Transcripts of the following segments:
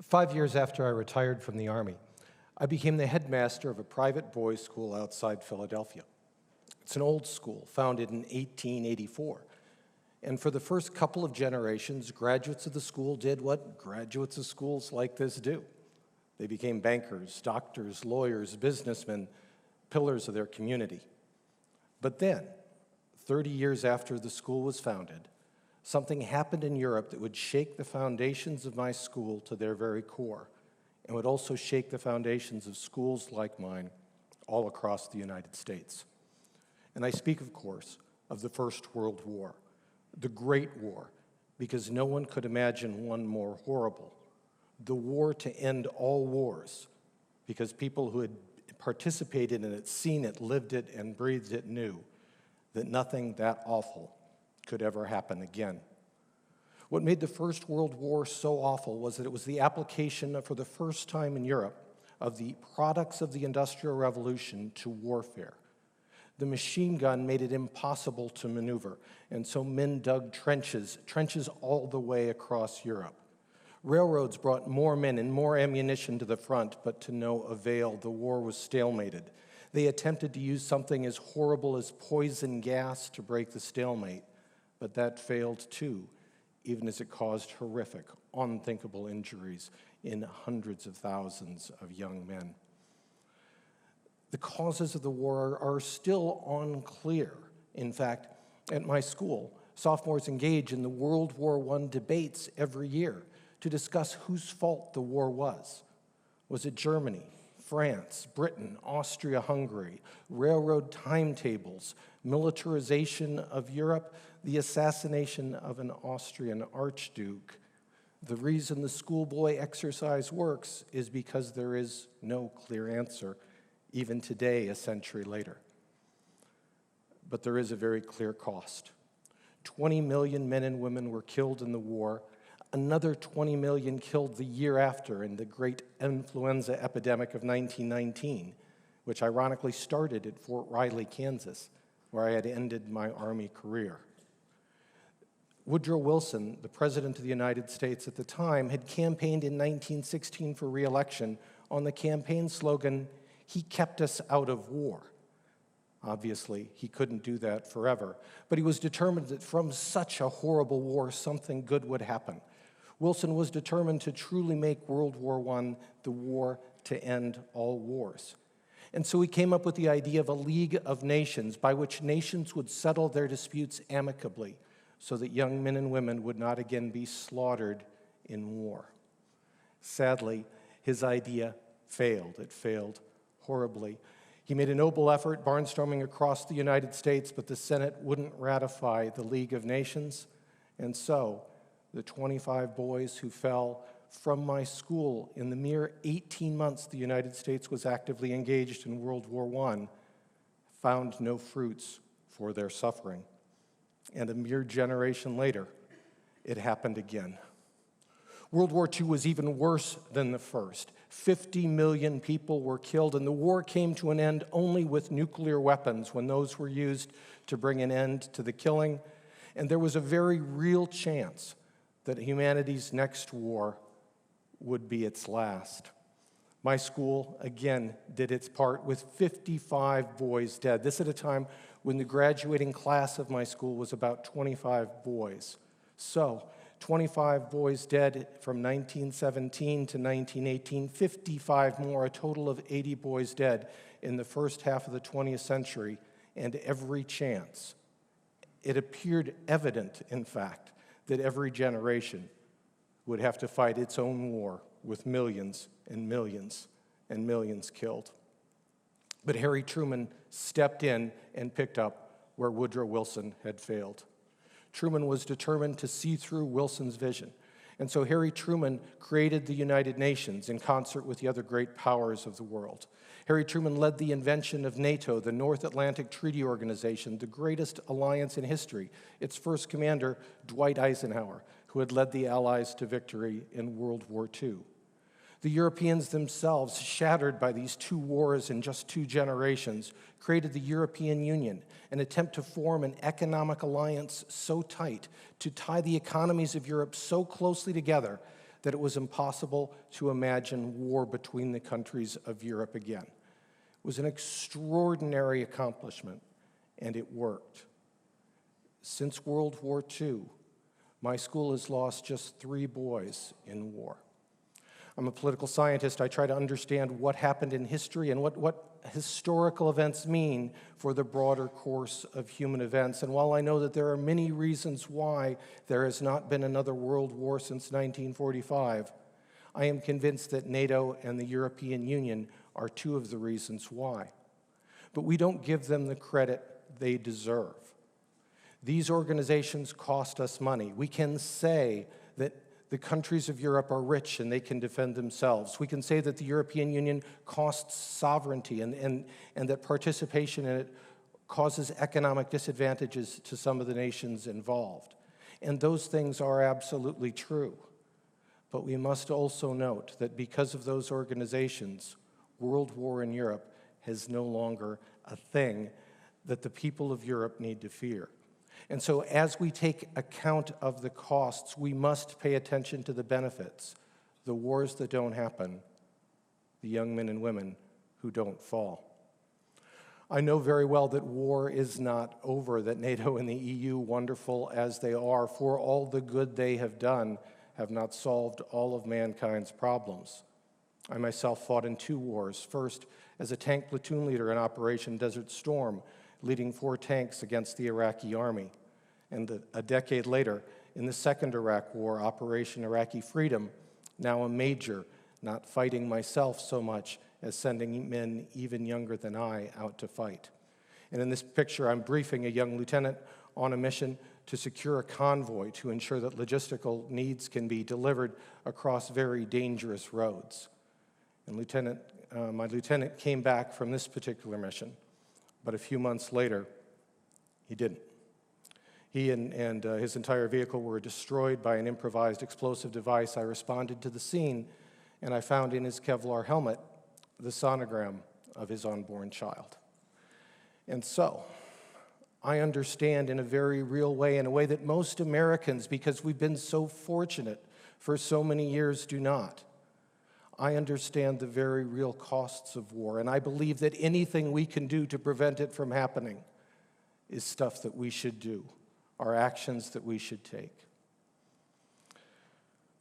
5 years after I retired from the Army, I became the headmaster of a private boys' school outside Philadelphia. It's an old school, founded in 1884. And for the first couple of generations, graduates of the school did what graduates of schools like this do. They became bankers, doctors, lawyers, businessmen, pillars of their community. But then, 30 years after the school was founded, something happened in Europe that would shake the foundations of my school to their very core, and would also shake the foundations of schools like mine all across the United States. And I speak, of course, of the First World War, the Great War, because no one could imagine one more horrible. The war to end all wars, because people who had participated in it, seen it, lived it, and breathed it knew that nothing that awful could ever happen again. What made the First World War so awful was that it was the application, for the first time in Europe, of the products of the Industrial Revolution to warfare. The machine gun made it impossible to maneuver, and so men dug trenches all the way across Europe. Railroads brought more men and more ammunition to the front, but to no avail. The war was stalemated. They attempted to use something as horrible as poison gas to break the stalemate, but that failed too, even as it caused horrific, unthinkable injuries in hundreds of thousands of young men. The causes of the war are still unclear. In fact, at my school, sophomores engage in the World War I debates every year to discuss whose fault the war was. Was it Germany, France, Britain, Austria-Hungary, railroad timetables, militarization of Europe, the assassination of an Austrian archduke? The reason the schoolboy exercise works is because there is no clear answer, even today, a century later. But there is a very clear cost. 20 million men and women were killed in the war. Another 20 million killed the year after in the great influenza epidemic of 1919, which ironically started at Fort Riley, Kansas, where I had ended my Army career. Woodrow Wilson, the President of the United States at the time, had campaigned in 1916 for re-election on the campaign slogan, "He kept us out of war." Obviously, he couldn't do that forever, but he was determined that from such a horrible war, something good would happen. Wilson was determined to truly make World War I the war to end all wars. And so he came up with the idea of a League of Nations by which nations would settle their disputes amicably so that young men and women would not again be slaughtered in war. Sadly, his idea failed. It failed horribly. He made a noble effort barnstorming across the United States, but the Senate wouldn't ratify the League of Nations. And so, the 25 boys who fell from my school in the mere 18 months the United States was actively engaged in World War I found no fruits for their suffering. And a mere generation later, it happened again. World War II was even worse than the first. 50 million people were killed, and the war came to an end only with nuclear weapons when those were used to bring an end to the killing. And there was a very real chance that humanity's next war would be its last. My school, again, did its part with 55 boys dead. This at a time when the graduating class of my school was about 25 boys. So, 25 boys dead from 1917 to 1918, 55 more, a total of 80 boys dead in the first half of the 20th century, and every chance. It appeared evident, in fact, that every generation would have to fight its own war with millions and millions and millions killed. But Harry Truman stepped in and picked up where Woodrow Wilson had failed. Truman was determined to see through Wilson's vision. And so Harry Truman created the United Nations in concert with the other great powers of the world. Harry Truman led the invention of NATO, the North Atlantic Treaty Organization, the greatest alliance in history. Its first commander, Dwight Eisenhower, who had led the Allies to victory in World War II. The Europeans themselves, shattered by these two wars in just 2 generations, created the European Union, an attempt to form an economic alliance so tight, to tie the economies of Europe so closely together that it was impossible to imagine war between the countries of Europe again. It was an extraordinary accomplishment, and it worked. Since World War II, my school has lost just 3 boys in war. I'm a political scientist. I try to understand what happened in history and what historical events mean for the broader course of human events. And while I know that there are many reasons why there has not been another world war since 1945, I am convinced that NATO and the European Union are 2 of the reasons why. But we don't give them the credit they deserve. These organizations cost us money. We can say that the countries of Europe are rich and they can defend themselves. We can say that the European Union costs sovereignty and that participation in it causes economic disadvantages to some of the nations involved. And those things are absolutely true. But we must also note that because of those organizations, world war in Europe is no longer a thing that the people of Europe need to fear. And so as we take account of the costs, we must pay attention to the benefits, the wars that don't happen, the young men and women who don't fall. I know very well that war is not over, that NATO and the EU, wonderful as they are, for all the good they have done, have not solved all of mankind's problems. I myself fought in 2 wars, first as a tank platoon leader in Operation Desert Storm, leading 4 tanks against the Iraqi army. And a decade later, in the second Iraq War, Operation Iraqi Freedom, now a major, not fighting myself so much as sending men even younger than I out to fight. And in this picture, I'm briefing a young lieutenant on a mission to secure a convoy to ensure that logistical needs can be delivered across very dangerous roads. And my lieutenant came back from this particular mission, but a few months later, he didn't. He and his entire vehicle were destroyed by an improvised explosive device. I responded to the scene, and I found in his Kevlar helmet the sonogram of his unborn child. And so, I understand in a very real way, in a way that most Americans, because we've been so fortunate for so many years, do not. I understand the very real costs of war, and I believe that anything we can do to prevent it from happening is stuff that we should do, are actions that we should take.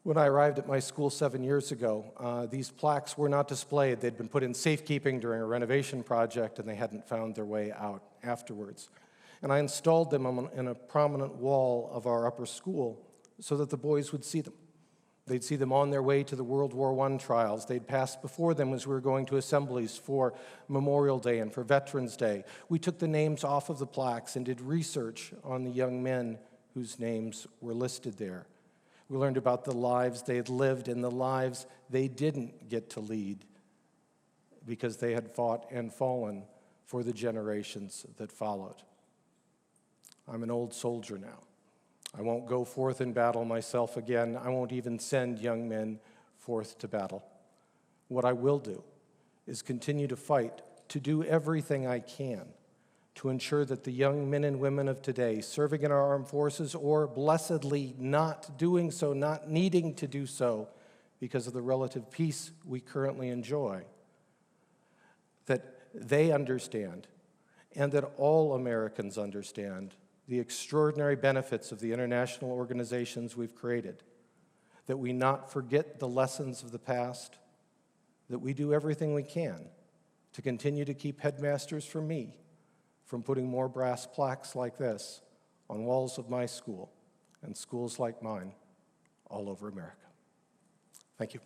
When I arrived at my school 7 years ago, these plaques were not displayed. They'd been put in safekeeping during a renovation project, and they hadn't found their way out afterwards. And I installed them in a prominent wall of our upper school so that the boys would see them. They'd see them on their way to the World War I trials. They'd pass before them as we were going to assemblies for Memorial Day and for Veterans Day. We took the names off of the plaques and did research on the young men whose names were listed there. We learned about the lives they had lived and the lives they didn't get to lead because they had fought and fallen for the generations that followed. I'm an old soldier now. I won't go forth in battle myself again. I won't even send young men forth to battle. What I will do is continue to fight, to do everything I can to ensure that the young men and women of today, serving in our armed forces or blessedly not doing so, not needing to do so because of the relative peace we currently enjoy, that they understand and that all Americans understand the extraordinary benefits of the international organizations we've created, that we not forget the lessons of the past, that we do everything we can to continue to keep headmasters from me from putting more brass plaques like this on walls of my school and schools like mine all over America. Thank you.